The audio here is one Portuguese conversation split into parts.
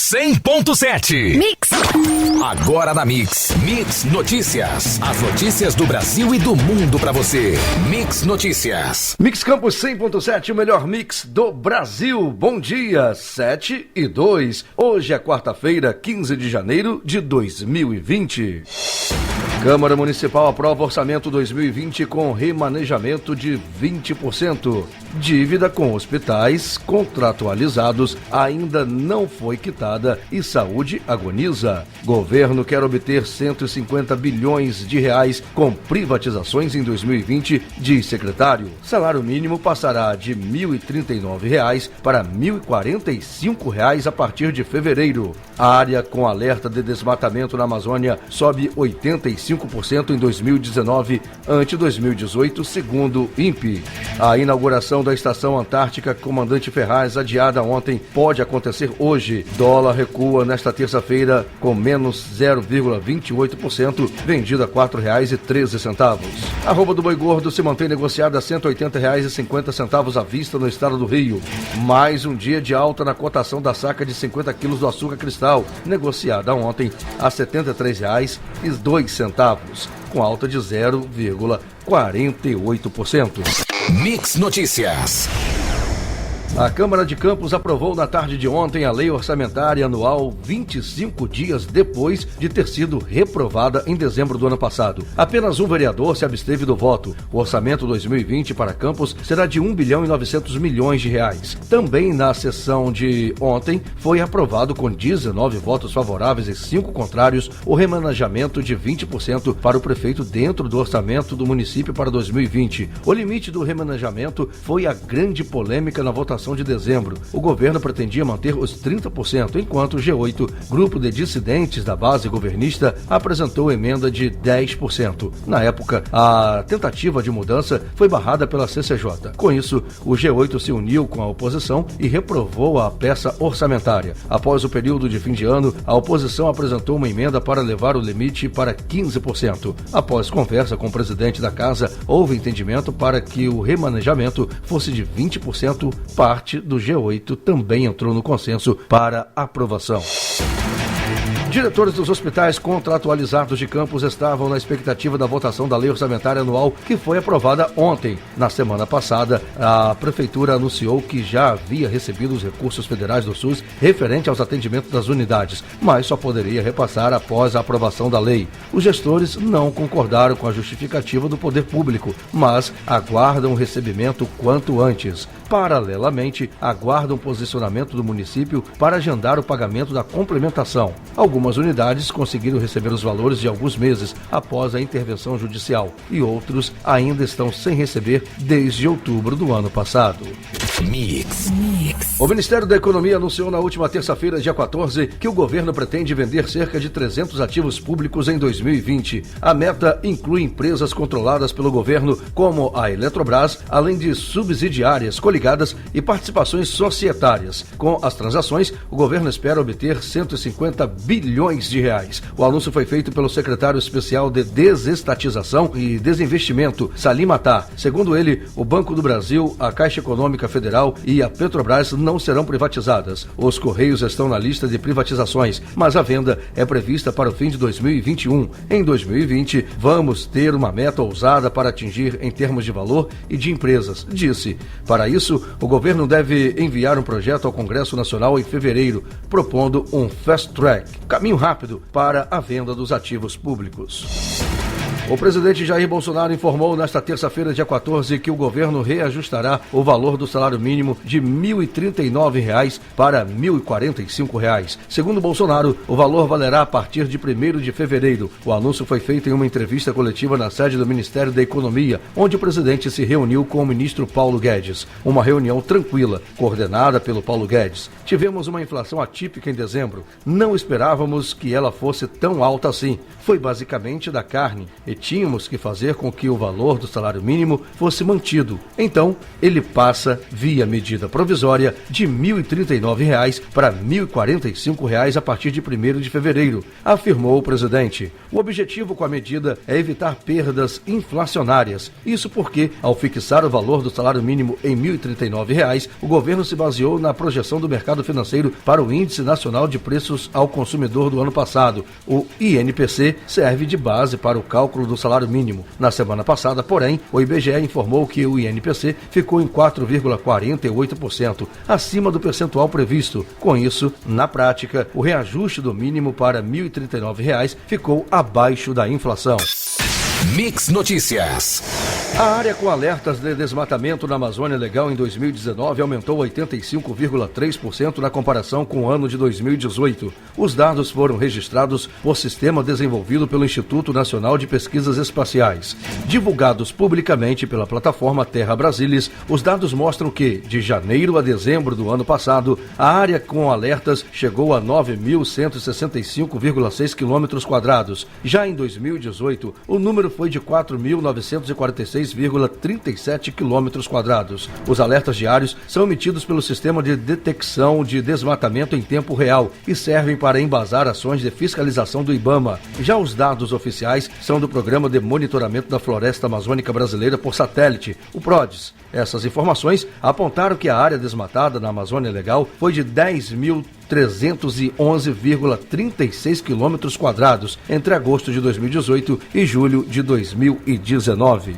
100.7. Mix. Agora na Mix. Mix Notícias. As notícias do Brasil e do mundo pra você. Mix Notícias. Mix Campos 100.7, o melhor mix do Brasil. Bom dia, 7:02. Hoje é quarta-feira, 15 de janeiro de 2020. Câmara Municipal aprova orçamento 2020 com remanejamento de 20%. Dívida com hospitais contratualizados ainda não foi quitada e saúde agoniza. Governo quer obter 150 bilhões de reais com privatizações em 2020, diz secretário. Salário mínimo passará de R$ 1.039 para R$ 1.045 a partir de fevereiro. A área com alerta de desmatamento na Amazônia sobe 85% em 2019 ante 2018, segundo o INPE. A inauguração da Estação Antártica Comandante Ferraz, adiada ontem, pode acontecer hoje. Dólar recua nesta terça-feira com menos 0,28%, vendido a R$ 4,13. A arroba do boi gordo se mantém negociada a R$ 180,50 à vista no estado do Rio. Mais um dia de alta na cotação da saca de 50 quilos do açúcar cristal, negociada ontem a R$ 73,02, com alta de 0,48%. Mix Notícias. A Câmara de Campos aprovou na tarde de ontem a Lei Orçamentária Anual 25 dias depois de ter sido reprovada em dezembro do ano passado. Apenas um vereador se absteve do voto. O orçamento 2020 para Campos será de R$ 1,9 bilhão de reais. Também na sessão de ontem foi aprovado com 19 votos favoráveis e 5 contrários o remanejamento de 20% para o prefeito dentro do orçamento do município para 2020. O limite do remanejamento foi a grande polêmica na votação de dezembro. O governo pretendia manter os 30%, enquanto o G8, grupo de dissidentes da base governista, apresentou emenda de 10%. Na época, a tentativa de mudança foi barrada pela CCJ. Com isso, o G8 se uniu com a oposição e reprovou a peça orçamentária. Após o período de fim de ano, a oposição apresentou uma emenda para levar o limite para 15%. Após conversa com o presidente da casa, houve entendimento para que o remanejamento fosse de 20%. Parte do G8 também entrou no consenso para aprovação. Diretores dos hospitais contratualizados de Campos estavam na expectativa da votação da Lei Orçamentária Anual, que foi aprovada ontem. Na semana passada, a Prefeitura anunciou que já havia recebido os recursos federais do SUS referente aos atendimentos das unidades, mas só poderia repassar após a aprovação da lei. Os gestores não concordaram com a justificativa do poder público, mas aguardam o recebimento quanto antes. Paralelamente, aguardam posicionamento do município para agendar o pagamento da complementação. Algumas unidades conseguiram receber os valores de alguns meses após a intervenção judicial e outros ainda estão sem receber desde outubro do ano passado. Mix. O Ministério da Economia anunciou na última terça-feira, dia 14, que o governo pretende vender cerca de 300 ativos públicos em 2020. A meta inclui empresas controladas pelo governo, como a Eletrobras, além de subsidiárias, coligadas e participações societárias. Com as transações, o governo espera obter 150 bilhões de reais. O anúncio foi feito pelo secretário especial de Desestatização e Desinvestimento, Salim Matar. Segundo ele, o Banco do Brasil, a Caixa Econômica Federal e a Petrobras não serão privatizadas. Os Correios estão na lista de privatizações, mas a venda é prevista para o fim de 2021. Em 2020, vamos ter uma meta ousada para atingir em termos de valor e de empresas, disse. Para isso, o governo deve enviar um projeto ao Congresso Nacional em fevereiro, propondo um fast track, caminho rápido para a venda dos ativos públicos. O presidente Jair Bolsonaro informou nesta terça-feira, dia 14, que o governo reajustará o valor do salário mínimo de R$ 1.039 para R$ 1.045. Segundo Bolsonaro, o valor valerá a partir de 1º de fevereiro. O anúncio foi feito em uma entrevista coletiva na sede do Ministério da Economia, onde o presidente se reuniu com o ministro Paulo Guedes. Uma reunião tranquila, coordenada pelo Paulo Guedes. Tivemos uma inflação atípica em dezembro. Não esperávamos que ela fosse tão alta assim. Foi basicamente da carne e tínhamos que fazer com que o valor do salário mínimo fosse mantido. Então, ele passa, via medida provisória, de R$ 1.039 para R$ 1.045 a partir de 1º de fevereiro, afirmou o presidente. O objetivo com a medida é evitar perdas inflacionárias. Isso porque, ao fixar o valor do salário mínimo em R$ 1.039, o governo se baseou na projeção do mercado financeiro para o Índice Nacional de Preços ao Consumidor do ano passado. O INPC serve de base para o cálculo do salário mínimo. Na semana passada, porém, o IBGE informou que o INPC ficou em 4,48%, acima do percentual previsto. Com isso, na prática, o reajuste do mínimo para R$ 1.039 ficou abaixo da inflação. Mix Notícias. A área com alertas de desmatamento na Amazônia Legal em 2019 aumentou 85,3% na comparação com o ano de 2018. Os dados foram registrados por sistema desenvolvido pelo Instituto Nacional de Pesquisas Espaciais. Divulgados publicamente pela plataforma Terra Brasilis, os dados mostram que, de janeiro a dezembro do ano passado, a área com alertas chegou a 9.165,6 km². Já em 2018, o número foi de 4.946,37 km². Os alertas diários são emitidos pelo Sistema de Detecção de Desmatamento em Tempo Real e servem para embasar ações de fiscalização do IBAMA. Já os dados oficiais são do Programa de Monitoramento da Floresta Amazônica Brasileira por Satélite, o PRODES. Essas informações apontaram que a área desmatada na Amazônia Legal foi de 10.311,36 km² entre agosto de 2018 e julho de 2019.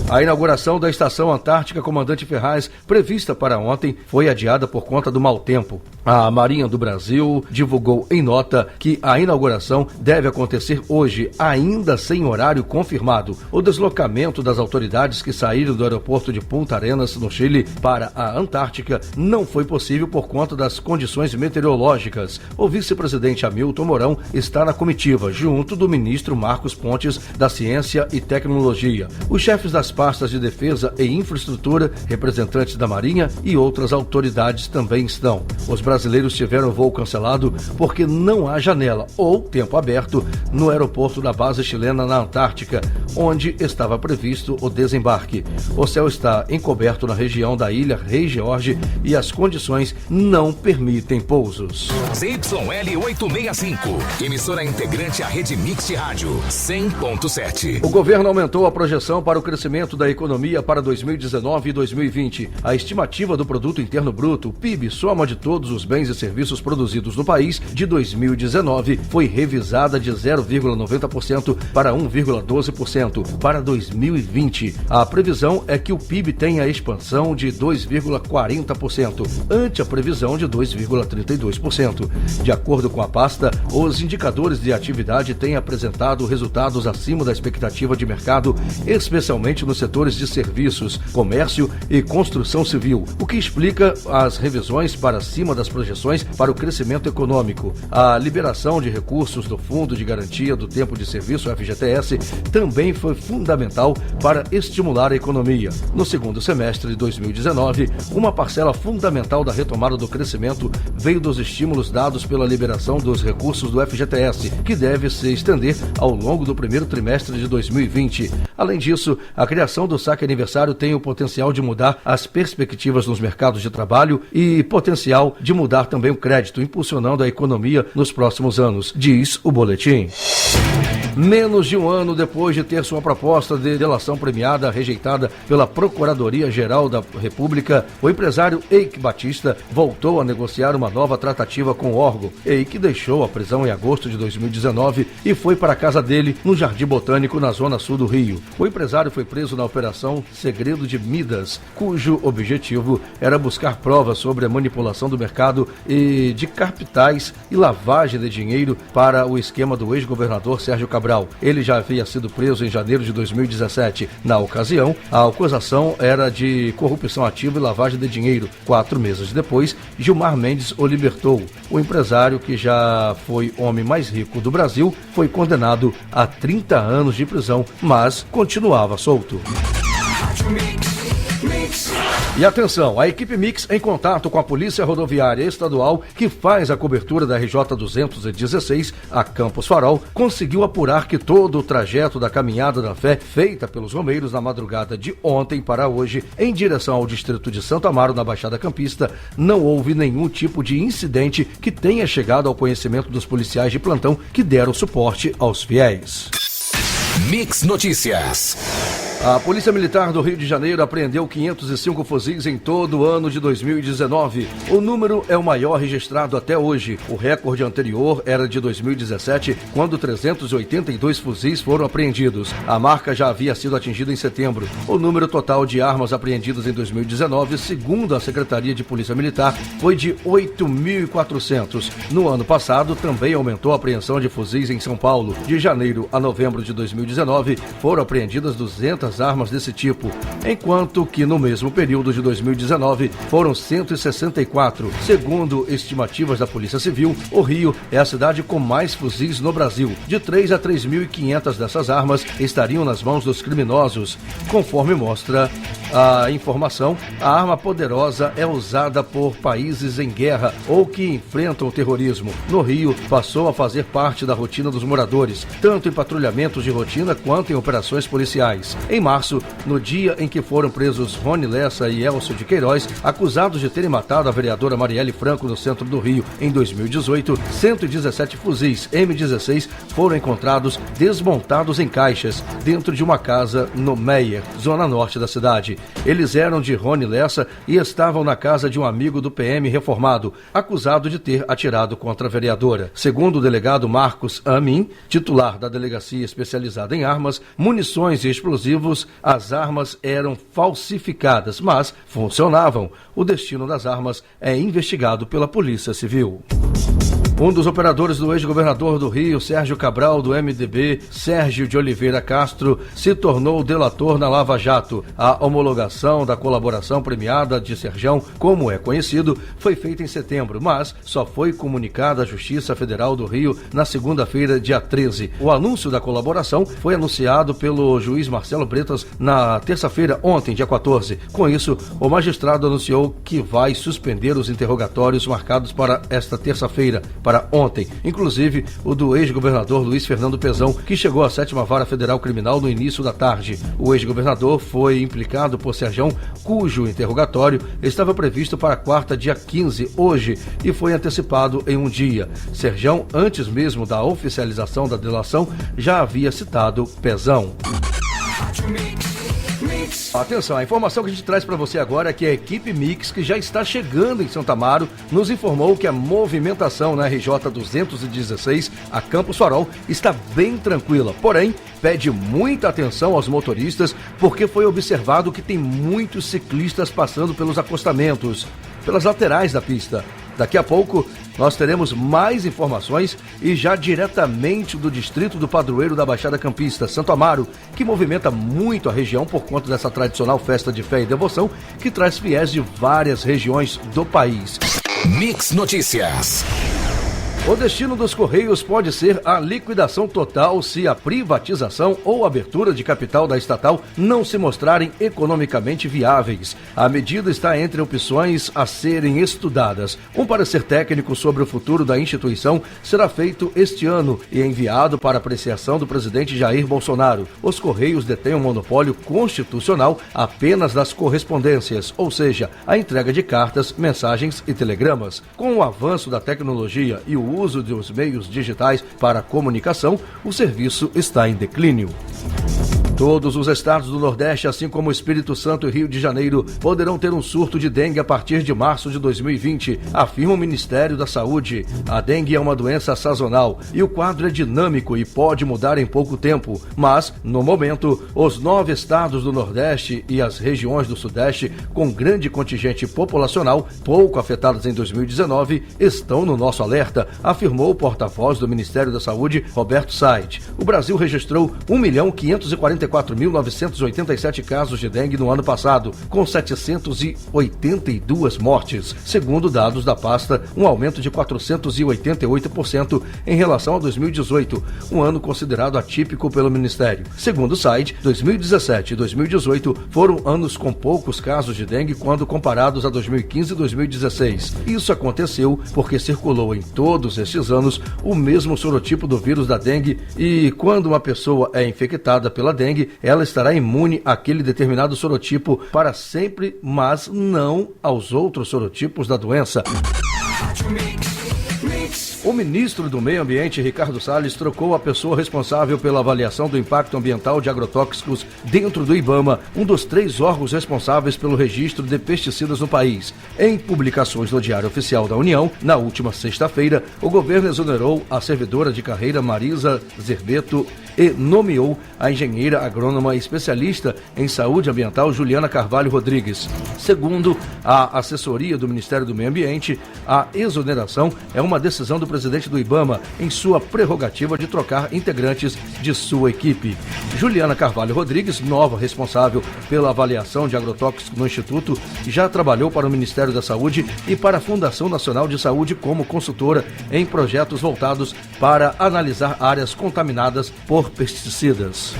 A inauguração da Estação Antártica Comandante Ferraz, prevista para ontem, foi adiada por conta do mau tempo. A Marinha do Brasil divulgou em nota que a inauguração deve acontecer hoje, ainda sem horário confirmado. O deslocamento das autoridades que saíram do aeroporto de Punta Arenas, no Chile, para a Antártica não foi possível por conta das condições meteorológicas. O vice-presidente Hamilton Mourão está na comitiva, junto do ministro Marcos Pontes, da Ciência e Tecnologia. Os chefes das pastas de Defesa e Infraestrutura, representantes da Marinha e outras autoridades também estão. Os brasileiros tiveram voo cancelado porque não há janela ou tempo aberto no aeroporto da base chilena na Antártica, onde estava previsto o desembarque. O céu está encoberto na região da ilha Rei George e as condições não permitem pousos. ZYL 865, emissora integrante à rede Mix de Rádio 100.7. O governo aumentou a projeção para o crescimento da economia para 2019 e 2020. A estimativa do Produto Interno Bruto, o PIB, soma de todos os bens e serviços produzidos no país, de 2019, foi revisada de 0,90% para 1,12% para 2020. A previsão é que o PIB tenha expansão de 2,40%, ante a previsão de 2,32%. De acordo com a pasta, os indicadores de atividade têm apresentado resultados acima da expectativa de mercado, especialmente nos setores de serviços, comércio e construção civil, o que explica as revisões para cima das projeções para o crescimento econômico. A liberação de recursos do Fundo de Garantia do Tempo de Serviço, FGTS, também foi fundamental para estimular a economia. No segundo semestre de 2019, uma parcela fundamental da retomada do crescimento veio dos estímulos dados pela liberação dos recursos do FGTS, que deve se estender ao longo do primeiro trimestre de 2020. Além disso, a criação do saque aniversário tem o potencial de mudar as perspectivas nos mercados de trabalho e potencial de mudar também o crédito, impulsionando a economia nos próximos anos, diz o boletim. Menos de um ano depois de ter sua proposta de delação premiada rejeitada pela Procuradoria-Geral da República, o empresário Eike Batista voltou a negociar uma nova tratativa com o órgão. Eike deixou a prisão em agosto de 2019 e foi para a casa dele, no Jardim Botânico, na zona sul do Rio. O empresário foi preso na Operação Segredo de Midas, cujo objetivo era buscar provas sobre a manipulação do mercado e de capitais e lavagem de dinheiro para o esquema do ex-governador Sérgio Cabral. Ele já havia sido preso em janeiro de 2017. Na ocasião, a acusação era de corrupção ativa e lavagem de dinheiro. 4 meses depois, Gilmar Mendes o libertou. O empresário, que já foi o homem mais rico do Brasil, foi condenado a 30 anos de prisão, mas continuava solto. E atenção, a equipe Mix, em contato com a Polícia Rodoviária Estadual, que faz a cobertura da RJ 216, a Campos Farol, conseguiu apurar que todo o trajeto da Caminhada da Fé, feita pelos romeiros na madrugada de ontem para hoje, em direção ao distrito de Santo Amaro, na Baixada Campista, não houve nenhum tipo de incidente que tenha chegado ao conhecimento dos policiais de plantão que deram suporte aos fiéis. Mix Notícias. A Polícia Militar do Rio de Janeiro apreendeu 505 fuzis em todo o ano de 2019. O número é o maior registrado até hoje. O recorde anterior era de 2017, quando 382 fuzis foram apreendidos. A marca já havia sido atingida em setembro. O número total de armas apreendidas em 2019, segundo a Secretaria de Polícia Militar, foi de 8.400. No ano passado, também aumentou a apreensão de fuzis em São Paulo. De janeiro a novembro de 2019, foram apreendidas 200 armas desse tipo, enquanto que no mesmo período de 2019 foram 164. Segundo estimativas da Polícia Civil, o Rio é a cidade com mais fuzis no Brasil. De 3 a 3.500 dessas armas estariam nas mãos dos criminosos. Conforme mostra a informação, a arma poderosa é usada por países em guerra ou que enfrentam o terrorismo. No Rio, passou a fazer parte da rotina dos moradores, tanto em patrulhamentos de rotina quanto em operações policiais. Em março, no dia em que foram presos Rony Lessa e Elcio de Queiroz, acusados de terem matado a vereadora Marielle Franco no centro do Rio em 2018, 117 fuzis M16 foram encontrados desmontados em caixas dentro de uma casa no Meier, zona norte da cidade. Eles eram de Rony Lessa e estavam na casa de um amigo do PM reformado, acusado de ter atirado contra a vereadora. Segundo o delegado Marcos Amin, titular da Delegacia Especializada em Armas, Munições e Explosivos, as armas eram falsificadas, mas funcionavam. O destino das armas é investigado pela Polícia Civil. Um dos operadores do ex-governador do Rio, Sérgio Cabral, do MDB, Sérgio de Oliveira Castro, se tornou delator na Lava Jato. A homologação da colaboração premiada de Serjão, como é conhecido, foi feita em setembro, mas só foi comunicada à Justiça Federal do Rio na segunda-feira, dia 13. O anúncio da colaboração foi anunciado pelo juiz Marcelo Bretas na terça-feira, ontem, dia 14. Com isso, o magistrado anunciou que vai suspender os interrogatórios marcados para esta terça-feira, para ontem, inclusive o do ex-governador Luiz Fernando Pezão, que chegou à 7ª Vara Federal Criminal no início da tarde. O ex-governador foi implicado por Serjão, cujo interrogatório estava previsto para quarta, dia 15, hoje, e foi antecipado em um dia. Serjão, antes mesmo da oficialização da delação, já havia citado Pezão. Atenção, a informação que a gente traz para você agora é que a equipe Mix, que já está chegando em Santo Amaro, nos informou que a movimentação na RJ 216, a Campos Farol, está bem tranquila. Porém, pede muita atenção aos motoristas, porque foi observado que tem muitos ciclistas passando pelos acostamentos, pelas laterais da pista. Daqui a pouco nós teremos mais informações e já diretamente do distrito do Padroeiro da Baixada Campista, Santo Amaro, que movimenta muito a região por conta dessa tradicional festa de fé e devoção que traz fiéis de várias regiões do país. Mix Notícias. O destino dos Correios pode ser a liquidação total se a privatização ou abertura de capital da estatal não se mostrarem economicamente viáveis. A medida está entre opções a serem estudadas. Um parecer técnico sobre o futuro da instituição será feito este ano e enviado para apreciação do presidente Jair Bolsonaro. Os Correios detêm um monopólio constitucional apenas das correspondências, ou seja, a entrega de cartas, mensagens e telegramas. Com o avanço da tecnologia e o uso dos meios digitais para a comunicação, o serviço está em declínio. Todos os estados do Nordeste, assim como o Espírito Santo e Rio de Janeiro, poderão ter um surto de dengue a partir de março de 2020, afirma o Ministério da Saúde. A dengue é uma doença sazonal e o quadro é dinâmico e pode mudar em pouco tempo. Mas, no momento, os 9 estados do Nordeste e as regiões do Sudeste, com grande contingente populacional, pouco afetadas em 2019, estão no nosso alerta, afirmou o porta-voz do Ministério da Saúde, Roberto Said. O Brasil registrou 1.540 54.987 casos de dengue no ano passado, com 782 mortes, segundo dados da pasta, um aumento de 488% em relação a 2018, um ano considerado atípico pelo Ministério. Segundo o site, 2017 e 2018 foram anos com poucos casos de dengue quando comparados a 2015 e 2016. Isso aconteceu porque circulou em todos estes anos o mesmo sorotipo do vírus da dengue e quando uma pessoa é infectada pela dengue, ela estará imune àquele determinado sorotipo para sempre, mas não aos outros sorotipos da doença. O ministro do Meio Ambiente, Ricardo Salles, trocou a pessoa responsável pela avaliação do impacto ambiental de agrotóxicos dentro do IBAMA, um dos 3 órgãos responsáveis pelo registro de pesticidas no país. Em publicações no Diário Oficial da União, na última sexta-feira, o governo exonerou a servidora de carreira Marisa Zerbeto e nomeou a engenheira agrônoma especialista em saúde ambiental Juliana Carvalho Rodrigues. Segundo a assessoria do Ministério do Meio Ambiente, a exoneração é uma decisão do presidente do IBAMA em sua prerrogativa de trocar integrantes de sua equipe. Juliana Carvalho Rodrigues, nova responsável pela avaliação de agrotóxicos no Instituto, já trabalhou para o Ministério da Saúde e para a Fundação Nacional de Saúde como consultora em projetos voltados para analisar áreas contaminadas por pesticidas.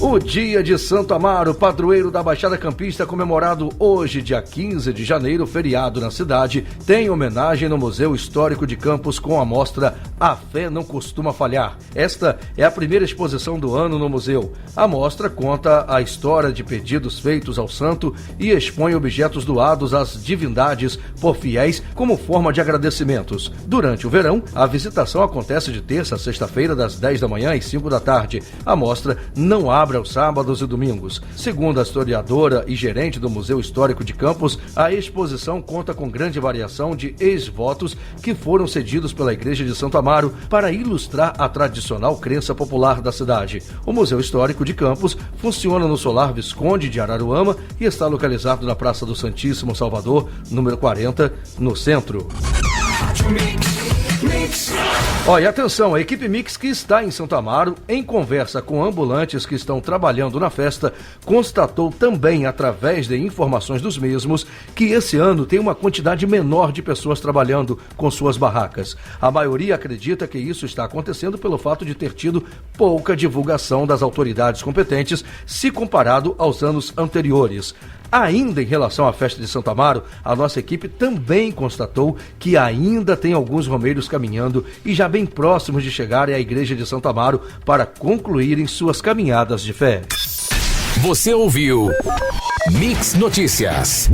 O Dia de Santo Amaro, padroeiro da Baixada Campista, comemorado hoje, dia 15 de janeiro, feriado na cidade, tem homenagem no Museu Histórico de Campos com a mostra A Fé Não Costuma Falhar. Esta é a primeira exposição do ano no museu. A mostra conta a história de pedidos feitos ao santo e expõe objetos doados às divindades por fiéis como forma de agradecimentos. Durante o verão, a visitação acontece de terça a sexta-feira, das 10 da manhã às 5 da tarde. A mostra não abre aos sábados e domingos. Segundo a historiadora e gerente do Museu Histórico de Campos, a exposição conta com grande variação de ex-votos que foram cedidos pela Igreja de Santo Amaro para ilustrar a tradicional crença popular da cidade. O Museu Histórico de Campos funciona no Solar Visconde de Araruama e está localizado na Praça do Santíssimo Salvador, número 40, no centro. E atenção, a equipe Mix que está em Santo Amaro, em conversa com ambulantes que estão trabalhando na festa, constatou também, através de informações dos mesmos, que esse ano tem uma quantidade menor de pessoas trabalhando com suas barracas. A maioria acredita que isso está acontecendo pelo fato de ter tido pouca divulgação das autoridades competentes se comparado aos anos anteriores. Ainda em relação à festa de Santo Amaro, a nossa equipe também constatou que ainda tem alguns romeiros caminhando e já bem próximos de chegarem à igreja de Santo Amaro para concluírem suas caminhadas de fé. Você ouviu Mix Notícias.